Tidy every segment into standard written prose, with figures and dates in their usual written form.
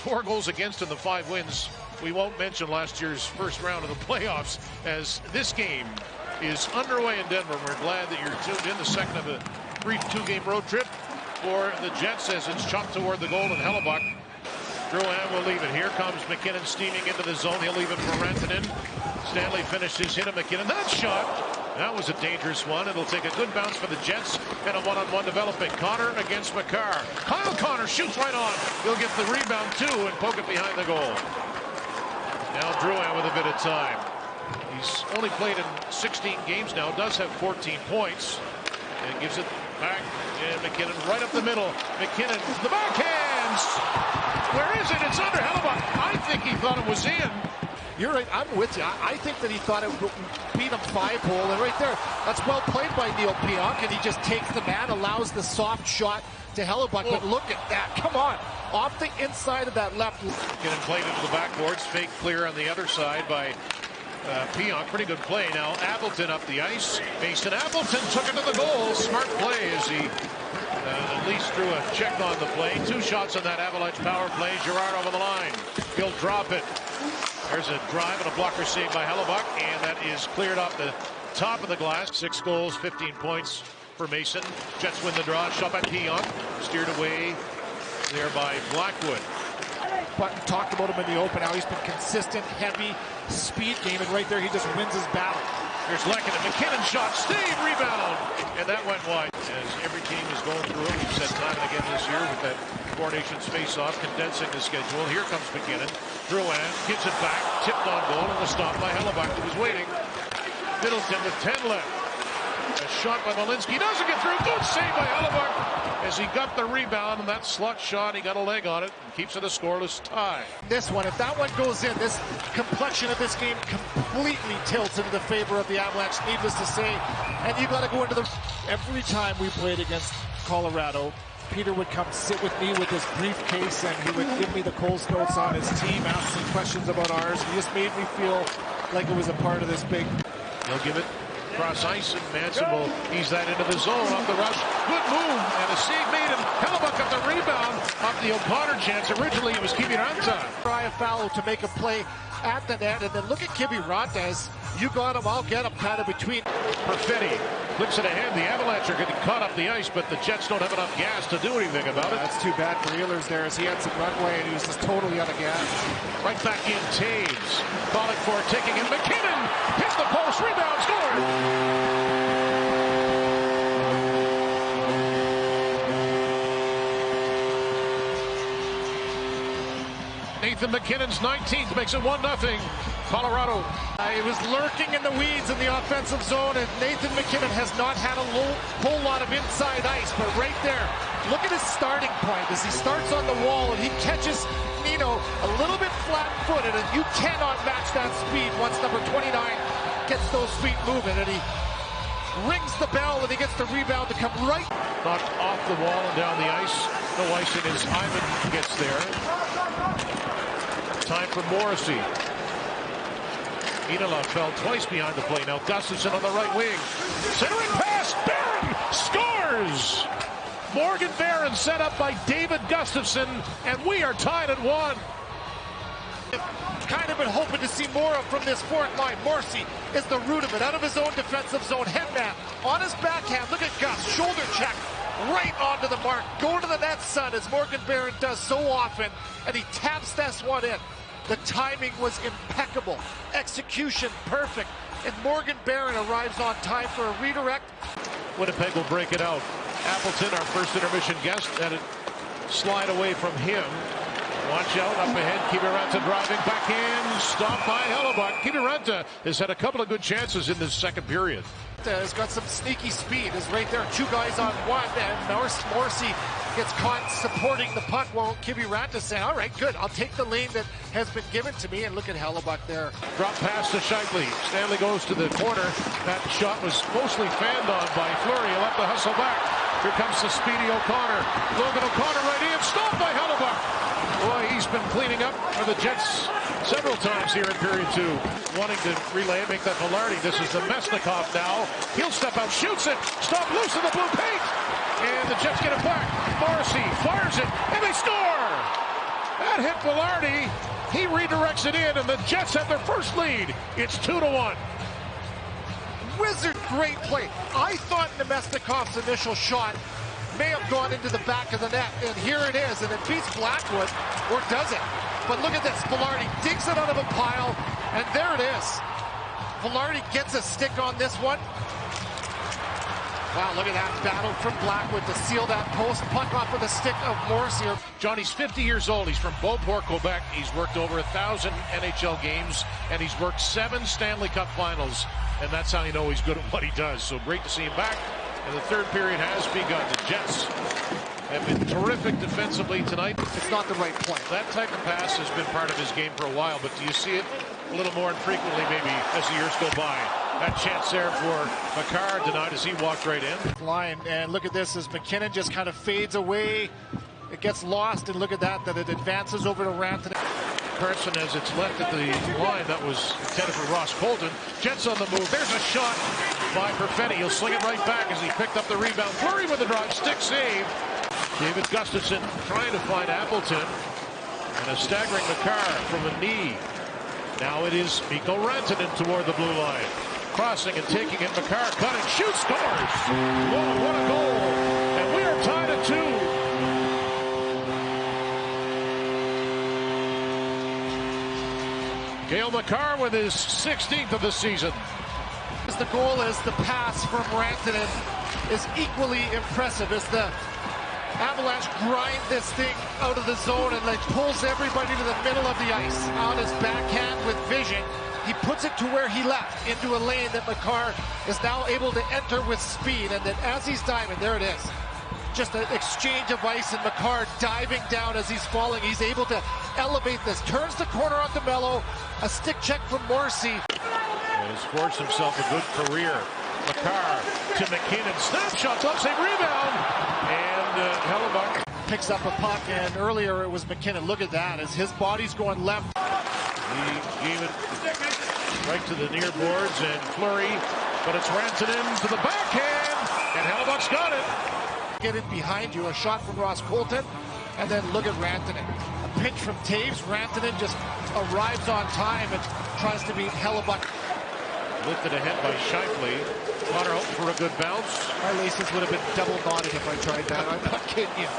4 goals against in the 5 wins. We won't mention last year's first round of the playoffs, as this game is underway in Denver. We're glad that you're tuned in. The second of a brief 2-game road trip for the Jets as it's chucked toward the goal, and Hellebuck. Drouin will leave it. Here comes MacKinnon steaming into the zone. He'll leave it for Rantanen. Stanley finished his hit of MacKinnon. That shot, that was a dangerous one. It'll take a good bounce for the Jets and a one-on-one development. Connor against Makar. Kyle Connor shoots right on. He'll get the rebound too and poke it behind the goal. Now Drouin with a bit of time. He's only played in 16 games now. Does have 14 points. And gives it back. And MacKinnon right up the middle. MacKinnon to the backhands. Where is it? It's under Hellebuck. I think he thought it was in. You're right. I'm with you. I think that he thought it would beat him 5-hole. And right there, that's well played by Neal Pionk. And he just takes the man, allows the soft shot to Hellebuck. But look at that. Come on. Off the inside of that left. Getting played into the backboards. Fake clear on the other side by Pionk. Pretty good play. Now Appleton up the ice. Mason Appleton took it to the goal. Smart play as he at least drew a check on the play. 2 shots on that Avalanche power play. Girard over the line. He'll drop it. There's a drive and a blocker saved by Hellebuck, and that is cleared off the top of the glass. 6 goals, 15 points for Mason. Jets win the draw. Shot by Pionk. Steered away there by Blackwood. Button talked about him in the open. How he's been consistent, heavy, speed game, and right there he just wins his battle. Here's Lekkinen. MacKinnon shot, stayed, rebound, and that went wide. As every team is going through it, we've said time and again this year with that Four Nations face-off, condensing the schedule. Here comes MacKinnon. Drouin gets it back, tipped on goal, and was stopped by Hellebuck, who was waiting. Middleton with 10 left. A shot by Malinsky doesn't get through. Good save by Hellebuck as he got the rebound, and that slot shot, he got a leg on it and keeps it a scoreless tie. This one, if that one goes in, this complexion of this game completely tilts into the favor of the Avalanche, needless to say. And you got to go into the... Every time we played against Colorado, Peter would come sit with me with his briefcase and he would give me the Coles notes on his team, ask some questions about ours. He just made me feel like it was a part of this big... He'll give it cross ice, and Manson will ease that into the zone off the rush. Good move, and a save made, and Hellebuck got the rebound off the O'Connor chance. Originally, it was Kiviranta. Try a foul to make a play at the net, and then look at Kiviranta as you got him, I'll get him, kind of between. Perfetti flips it ahead. The Avalanche are getting caught up the ice, but the Jets don't have enough gas to do anything about it. That's too bad for Ehlers there, as he had some runway, and he was just totally out of gas. Right back in, Taves calling for it, taking it. MacKinnon hit the post, rebound, scored. Nathan MacKinnon's 19th makes it 1-0. Colorado. He was lurking in the weeds in the offensive zone, and Nathan MacKinnon has not had a whole lot of inside ice, but right there, look at his starting point as he starts on the wall and he catches Nino a little bit flat-footed, and you cannot match that speed once number 29 gets those feet moving, and he rings the bell and he gets the rebound to come right. Knocked off the wall and down the ice. No icing as Ivan gets there. Time for Morrissey. Inala fell twice behind the play. Now Gustafson on the right wing. Centering pass. Barron scores! Morgan Barron set up by David Gustafson, and we are tied at 1. Kind of been hoping to see more of from this fourth line. Morrissey is the root of it. Out of his own defensive zone. Headman on his backhand. Look at Gus. Shoulder check. Right onto the mark. Go to the net, son, as Morgan Barron does so often. And he taps this one in. The timing was impeccable. Execution perfect. And Morgan Barron arrives on time for a redirect. Winnipeg will break it out. Appleton, our first intermission guest, had it slide away from him. Watch out, up ahead, Kiviranta driving back in, stopped by Hellebuck. Kiviranta has had a couple of good chances in this second period. Has got some sneaky speed, is right there, 2 guys on 1, and Morrissey gets caught supporting the puck while Kiviranta saying, all right, good, I'll take the lane that has been given to me, and look at Hellebuck there. Drop pass to Shifley. Stanley goes to the corner. That shot was mostly fanned on by Fleury. He'll have to hustle back. Here comes the speedy O'Connor. Logan O'Connor right in, stopped by Hellebuck. Boy, he's been cleaning up for the Jets several times here in period 2. Wanting to relay it, make that Vilardi. This is the Mesnikov now. He'll step out, shoots it, stop loose in the blue paint. And the Jets get it back. Morrissey fires it, and they score! That That hit Vilardi. He redirects it in, and the Jets have their first lead. It's 2-1. Wizard, great play. I thought Nemestikov's initial shot may have gone into the back of the net, and here it is, and it beats Blackwood, or does it? But look at this, Vilardi digs it out of a pile, and there it is. Vilardi gets a stick on this one. Wow, look at that battle from Blackwood to seal that post. Puck off with a stick of Morrissey. Johnny's 50 years old. He's from Beauport, Quebec. He's worked over 1,000 NHL games, and he's worked 7 Stanley Cup finals, and that's how you know he's good at what he does. So great to see him back, and the third period has begun. The Jets have been terrific defensively tonight. It's not the right play. That type of pass has been part of his game for a while, but do you see it a little more infrequently maybe as the years go by? That chance there for Makar denied as he walked right in. Line, and look at this as MacKinnon just kind of fades away. It gets lost, and look at that it advances over to Rantanen. Carson as it's left at the line. That was intended for Ross Colton. Jets on the move. There's a shot by Perfetti. He'll sling it right back as he picked up the rebound. Fleury with the drive. Stick save. David Gustafson trying to find Appleton. And a staggering Makar from a knee. Now it is Mikko Rantanen toward the blue line. Crossing and taking it. Makar cut and shoots. Scores. Whoa, what a goal. And we are tied at 2. Cale Makar with his 16th of the season. The goal is the pass from Rantanen is equally impressive as the Avalanche grind this thing out of the zone and like pulls everybody to the middle of the ice. On his backhand with vision, he puts it to where he left, into a lane that Makar is now able to enter with speed, and then as he's diving, there it is. Just an exchange of ice, and Makar diving down as he's falling. He's able to elevate this. Turns the corner onto Mello. A stick check from Morrissey. He has forged himself a good career. Makar to MacKinnon. Snapshot, up save, rebound. And Hellebuck picks up a puck, and earlier it was MacKinnon. Look at that as his body's going left. He gave it right to the near boards, and Fleury, but it's Rantanen to the backhand, and Hellebuck's got it. Get it behind you, a shot from Ross Colton, and then look at Rantanen. A pinch from Taves. Rantanen just arrives on time and tries to beat Hellebuck. Lifted ahead by Shifley. Connor hoping for a good bounce. My laces would have been double knotted if I tried that. I'm not kidding you.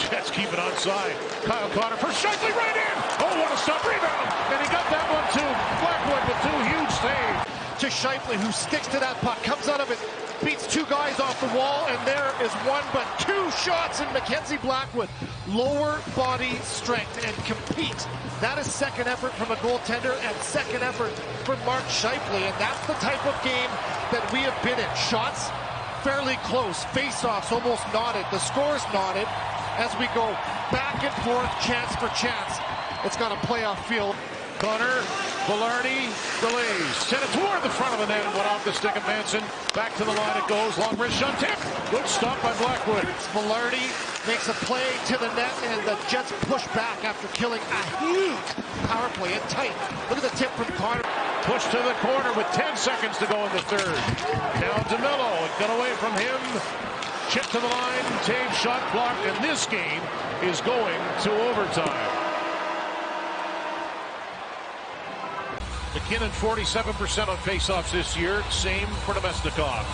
Jets keep it onside. Kyle Connor for Shifley right in. Oh, what a stop rebound. And he got that one too. Blackwood with 2 huge saves. To Shifley, who sticks to that puck, comes out of it, beats 2 guys off the wall, and there is 1 but 2 shots in Mackenzie Blackwood. Lower body strength and compete. That is second effort from a goaltender and second effort from Mark Shifley, and that's the type of game that we have been in. Shots fairly close, face-offs almost knotted, the score's knotted as we go back and forth, chance for chance. It's got a playoff feel. Connor, Vilardi, delays. Sent it toward the front of the net and went off the stick of Manson. Back to the line it goes. Long wrist shot tip. Good stop by Blackwood. Vilardi makes a play to the net, and the Jets push back after killing a huge power play and tight. Look at the tip from Connor. Push to the corner with 10 seconds to go in the third. Now DeMello. It got away from him. Chip to the line. Taves shot blocked, and this game is going to overtime. MacKinnon 47% on faceoffs this year, same for Nemestikov.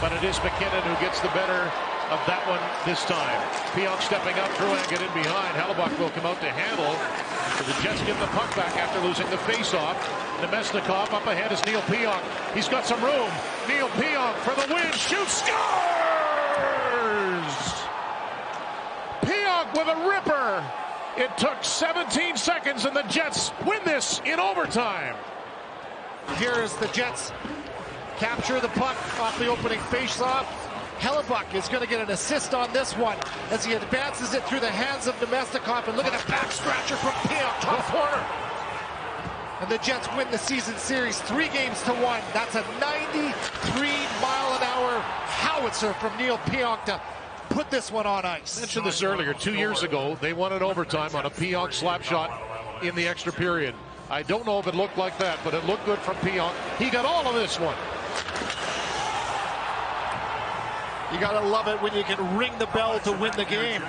But it is MacKinnon who gets the better of that one this time. Pionk stepping up, through and get in behind. Hellebuck will come out to handle. So the Jets get the puck back after losing the faceoff. Nemestikov up ahead is Neal Pionk. He's got some room. Neal Pionk for the win. Shoots, scores! Pionk with a ripper. It took 17 seconds and the Jets win this in overtime. Here is the Jets capture the puck off the opening faceoff. Hellebuck is going to get an assist on this one as he advances it through the hands of Nemestikov. And look at the back scratcher from Pionk, top corner. And the Jets win the season series 3-1. That's a 93-mile-an-hour howitzer from Neal Pionk to put this one on ice. I mentioned this earlier. 2 years ago, they won in overtime on a Pionk slap shot in the extra period. I don't know if it looked like that, but it looked good from Pionk. He got all of this one. You gotta love it when you can ring the bell to win the game.